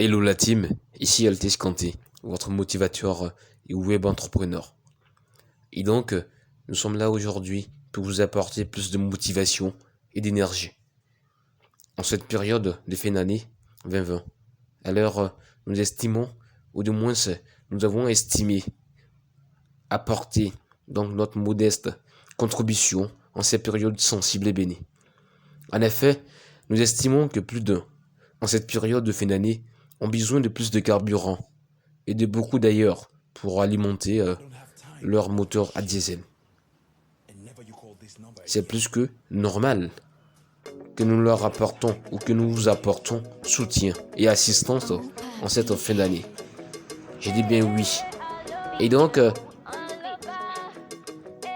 Hello la team, ici Altis Kanté, votre motivateur et web entrepreneur. Et donc, nous sommes là aujourd'hui pour vous apporter plus de motivation et d'énergie. En cette période de fin d'année 2020, alors nous estimons, ou du moins nous avons estimé apporter donc notre modeste contribution en ces périodes sensibles et bénies. En effet, nous estimons que plus d'un, en cette période de fin d'année, ont besoin de plus de carburant et de beaucoup d'ailleurs pour alimenter leur moteur à diesel. C'est plus que normal que nous leur apportons ou que nous vous apportons soutien et assistance en cette fin d'année. J'ai dit bien oui. Et donc,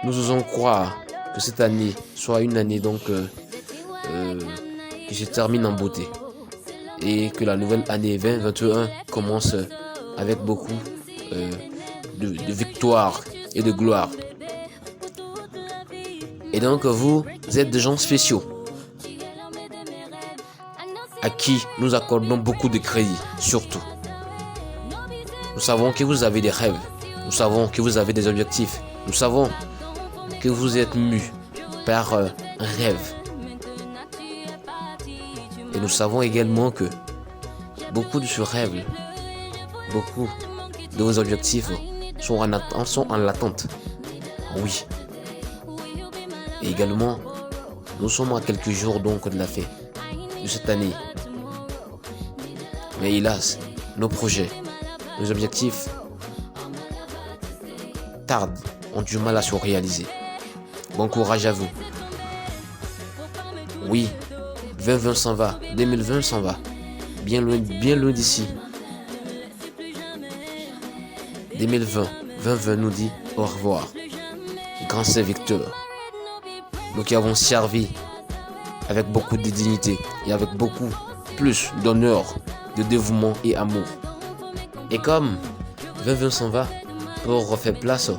nous osons croire que cette année soit une année qui se termine en beauté et que la nouvelle année 2021 commence avec beaucoup de victoire et de gloire. Et donc vous êtes des gens spéciaux à qui nous accordons beaucoup de crédit, surtout. Nous savons que vous avez des rêves, nous savons que vous avez des objectifs, nous savons que vous êtes mus par un rêve. Et nous savons également que beaucoup de ce rêve, beaucoup de vos objectifs sont en l'attente. Oui. Et également, nous sommes à quelques jours donc de la fin de cette année. Mais hélas, nos projets, nos objectifs tardent, ont du mal à se réaliser. Bon courage à vous. Oui, 2020 s'en va, 2020 s'en va. Bien loin d'ici. 2020, 2020 nous dit au revoir. Grand serviteur. Nous qui avons servi avec beaucoup de dignité et avec beaucoup plus d'honneur, de dévouement et amour. Et comme 2020 s'en va pour refaire place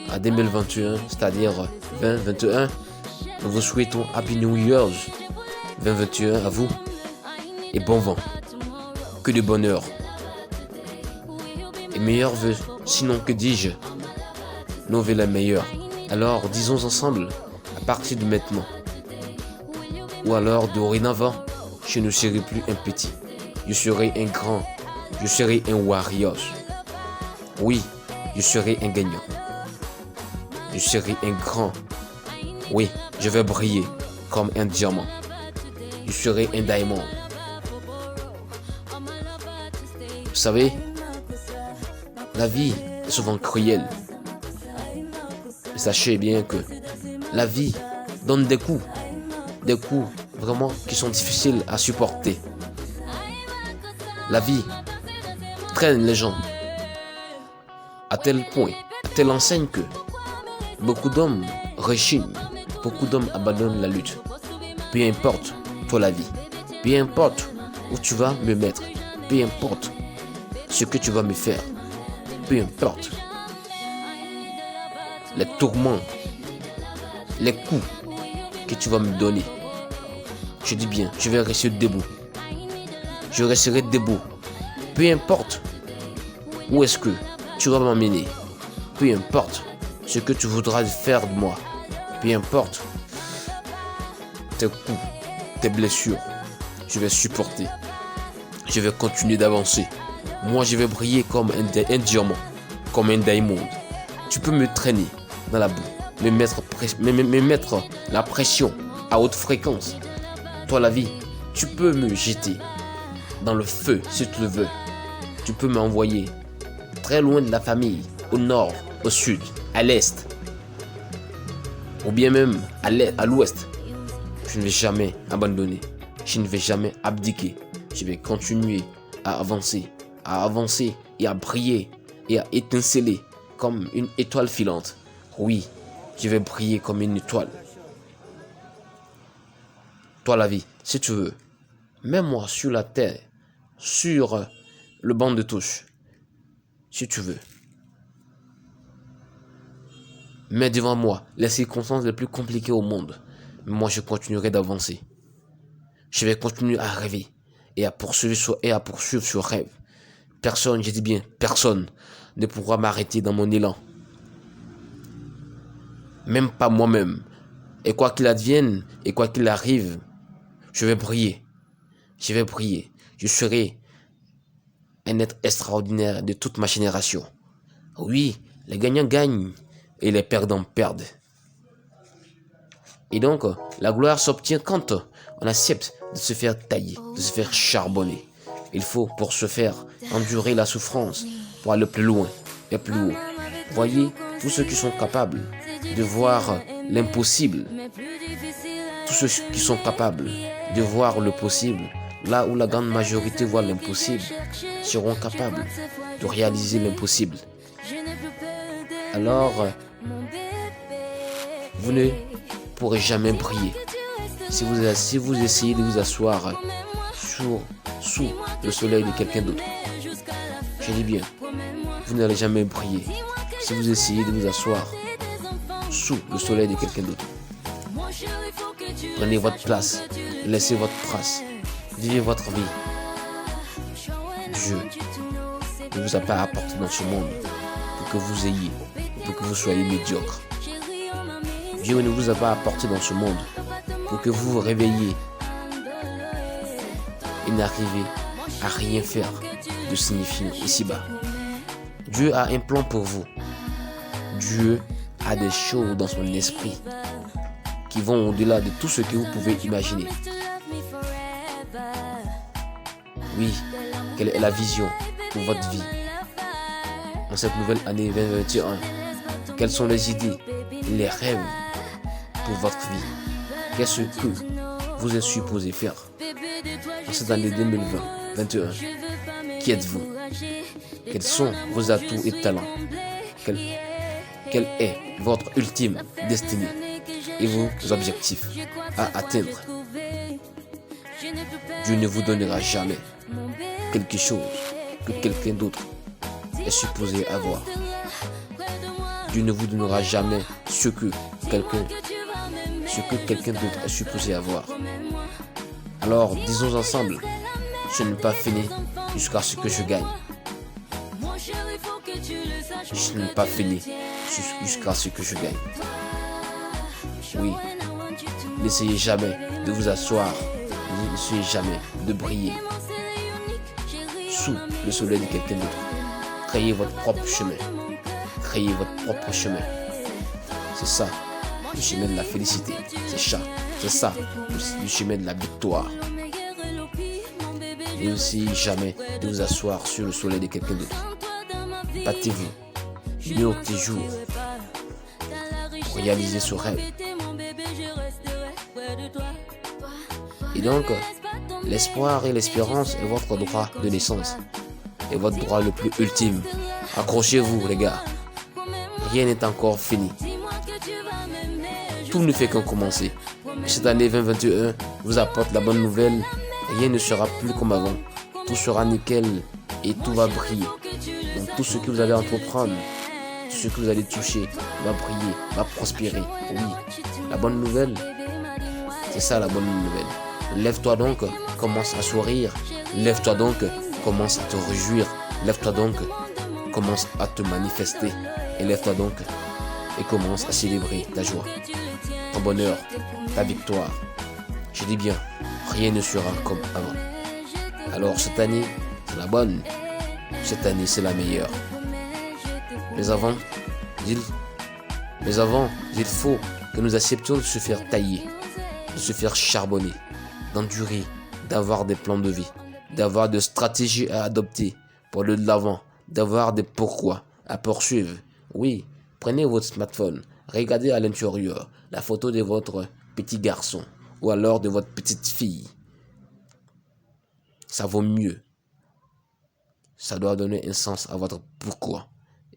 à 2021, c'est-à-dire 2021, nous vous souhaitons Happy New Year's 2021 à vous et bon vent. Que de bonheur. Et meilleurs vœux, sinon que dis-je, nos vœux les meilleurs. Alors disons ensemble, à partir de maintenant, ou alors dorénavant, je ne serai plus un petit, je serai un grand, je serai un warrior. Oui, je serai un gagnant. Je serai un grand. Oui, je vais briller comme un diamant. Je serai un diamant. Vous savez, la vie est souvent cruelle. Et sachez bien que la vie donne des coups vraiment qui sont difficiles à supporter. La vie traîne les gens à tel point, à telle enseigne que beaucoup d'hommes rechignent, beaucoup d'hommes abandonnent la lutte. Peu importe toi la vie, peu importe où tu vas me mettre, peu importe ce que tu vas me faire, peu importe les tourments, les coups que tu vas me donner. Je dis bien, je vais rester debout. Je resterai debout. Peu importe où est-ce que tu vas m'emmener. Peu importe ce que tu voudras faire de moi. Peu importe tes coups, tes blessures. Je vais supporter. Je vais continuer d'avancer. Moi, je vais briller comme un diamant, comme un diamond. Tu peux me traîner dans la boue, me mettre la pression à haute fréquence. Toi, la vie, tu peux me jeter dans le feu si tu le veux. Tu peux m'envoyer très loin de la famille, au nord, au sud, à l'est, ou bien même à l'ouest. Je ne vais jamais abandonner. Je ne vais jamais abdiquer. Je vais continuer à avancer et à briller et à étinceler comme une étoile filante. Oui, je vais briller comme une étoile. Toi la vie, si tu veux, mets-moi sur la terre, sur le banc de touche, si tu veux. Mets devant moi les circonstances les plus compliquées au monde. Mais moi, je continuerai d'avancer. Je vais continuer à rêver et à poursuivre ce rêve. Personne, je dis bien personne, ne pourra m'arrêter dans mon élan. Même pas moi-même. Et quoi qu'il advienne, et quoi qu'il arrive, je vais briller. Je vais briller. Je serai un être extraordinaire de toute ma génération. Oui, les gagnants gagnent et les perdants perdent. Et donc, la gloire s'obtient quand on accepte de se faire tailler, de se faire charbonner. Il faut, pour ce faire, endurer la souffrance pour aller plus loin et plus haut. Voyez tous ceux qui sont capables de voir l'impossible, tous ceux qui sont capables de voir le possible, là où la grande majorité voit l'impossible, seront capables de réaliser l'impossible. Alors, vous ne pourrez jamais briller si vous essayez de vous asseoir sous le soleil de quelqu'un d'autre. Je dis bien, vous n'allez jamais briller si vous essayez de vous asseoir sous le soleil de quelqu'un d'autre. Prenez votre place, laissez votre trace, vivez votre vie. Dieu ne vous a pas apporté dans ce monde pour que vous ayez, pour que vous soyez médiocre. Dieu ne vous a pas apporté dans ce monde pour que vous vous réveilliez et n'arrivez à rien faire de signifiant ici-bas. Dieu a un plan pour vous. Dieu a des choses dans son esprit qui vont au-delà de tout ce que vous pouvez imaginer. Oui, quelle est la vision pour votre vie en cette nouvelle année 2021? Quelles sont les idées, les rêves pour votre vie? Qu'est-ce que vous êtes supposé faire en cette année 2021? Qui êtes-vous? Quels sont vos atouts et talents? Quelle est votre ultime destinée et vos objectifs à atteindre? Dieu ne vous donnera jamais quelque chose que quelqu'un d'autre est supposé avoir. Dieu ne vous donnera jamais ce que quelqu'un d'autre est supposé avoir. Alors, disons ensemble, je n'ai pas fini jusqu'à ce que je gagne. Je n'ai pas fini jusqu'à ce que je gagne. Oui, n'essayez jamais de vous asseoir, n'essayez jamais de briller sous le soleil de quelqu'un d'autre. Créez votre propre chemin. Créez votre propre chemin. C'est ça, le chemin de la félicité. C'est ça, le chemin de la victoire. Et aussi jamais de vous asseoir sur le soleil de quelqu'un d'autre. Battez-vous, nuit et jour, pour réaliser ce rêve. Et donc, l'espoir et l'espérance est votre droit de naissance, et votre droit le plus ultime. Accrochez-vous, les gars. Rien n'est encore fini. Tout ne fait qu'en commencer. Cette année 2021 vous apporte la bonne nouvelle. Rien ne sera plus comme avant. Tout sera nickel et tout va briller. Donc tout ce que vous allez entreprendre, tout ce que vous allez toucher va briller, va prospérer. Oui, la bonne nouvelle, c'est ça la bonne nouvelle. Lève-toi donc, commence à sourire. Lève-toi donc, commence à te réjouir. Lève-toi donc, commence à te manifester. Et lève-toi donc et commence à célébrer ta joie, ton bonheur, ta victoire. Je dis bien, rien ne sera comme avant. Alors cette année, c'est la bonne. Cette année, c'est la meilleure. Mais avant, il faut que nous acceptions de se faire tailler, de se faire charbonner, d'endurer, d'avoir des plans de vie, d'avoir des stratégies à adopter pour aller de l'avant, d'avoir des pourquoi à poursuivre. Oui, prenez votre smartphone, regardez à l'intérieur la photo de votre petit garçon ou alors de votre petite fille. Ça vaut mieux. Ça doit donner un sens à votre pourquoi.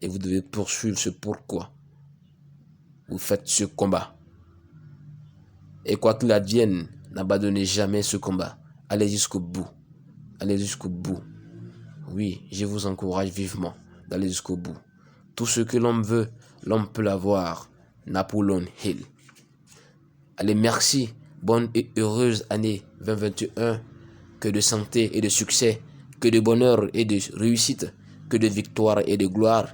Et vous devez poursuivre ce pourquoi. Vous faites ce combat. Et quoi qu'il advienne, n'abandonnez jamais ce combat. Allez jusqu'au bout. Allez jusqu'au bout. Oui, je vous encourage vivement d'aller jusqu'au bout. Tout ce que l'homme veut, l'homme peut l'avoir. Napoleon Hill. Allez, merci. Bonne et heureuse année 2021. que de santé et de succès, que de bonheur et de réussite, que de victoire et de gloire,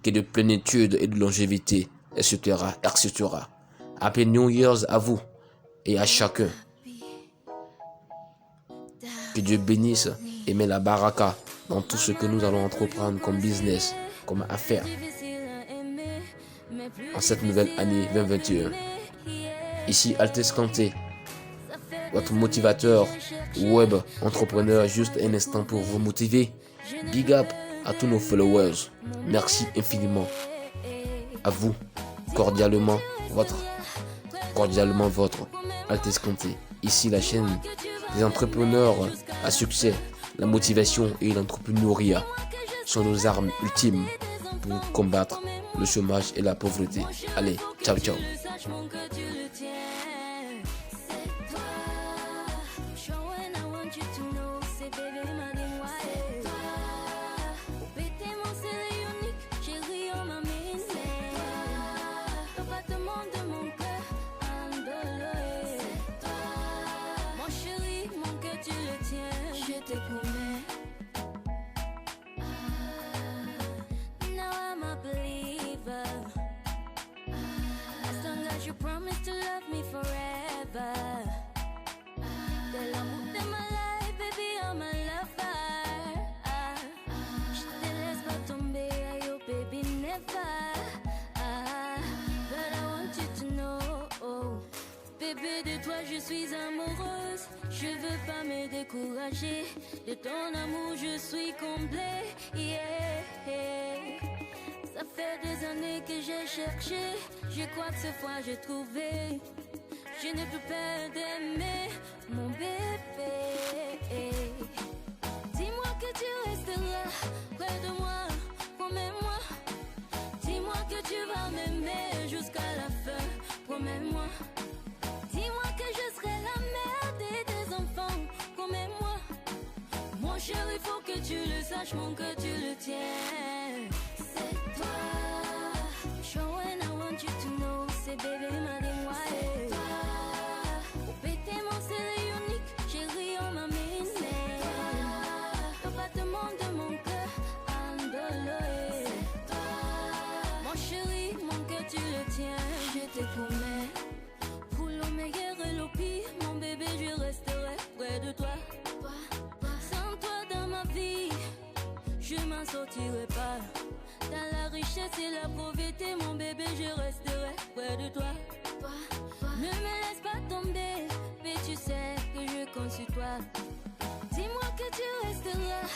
que de plénitude et de longévité, etc., etc. Happy New Year's à vous et à chacun. Que Dieu bénisse et met la baraka dans tout ce que nous allons entreprendre comme business, comme affaire, en cette nouvelle année 2021. Ici Altesse Kanté, votre motivateur web entrepreneur, juste un instant pour vous motiver. Big up à tous nos followers. Merci infiniment. À vous, cordialement votre Altesse Kanté. Ici la chaîne des entrepreneurs à succès. La motivation et l'entrepreneuriat sont nos armes ultimes pour combattre le chômage et la pauvreté. Allez, ciao ciao. Je te promets. Now I'm a believer. As long as you promise to love me forever. De l'amour de ma life, baby, you're my lover. Je te laisse pas tomber, ayo, baby, never. But I want you to know, bébé, de toi je suis amoureuse. Je veux pas me décourager. De ton amour je suis comblée. Yeah. Ça fait des années que j'ai cherché. Je crois que cette fois j'ai trouvé. Je ne peux pas t'aimer, mon bébé. Dis-moi que tu resteras près de moi, promets-moi. Dis-moi que tu vas m'aimer jusqu'à la fin, promets-moi. Dis-moi que je serai la mère de tes enfants, promets-moi. Mon chéri, faut que tu le saches, mon cœur tu le tiens. C'est toi. Show and I want you to know, c'est bébé m'a démoyé. Oh bébé mon c'est unique, chéri on m'a miné. Le battement de mon cœur, andolé. Mon chéri, mon cœur tu le tiens, je te promets. Pour le meilleur et le pire, mon bébé je resterai près de toi. Sans toi dans ma vie, je m'en sortirai pas. Dans la richesse et la pauvreté, mon bébé, je resterai près de toi. Ne me laisse pas tomber, mais tu sais que je compte sur toi. Dis-moi que tu resteras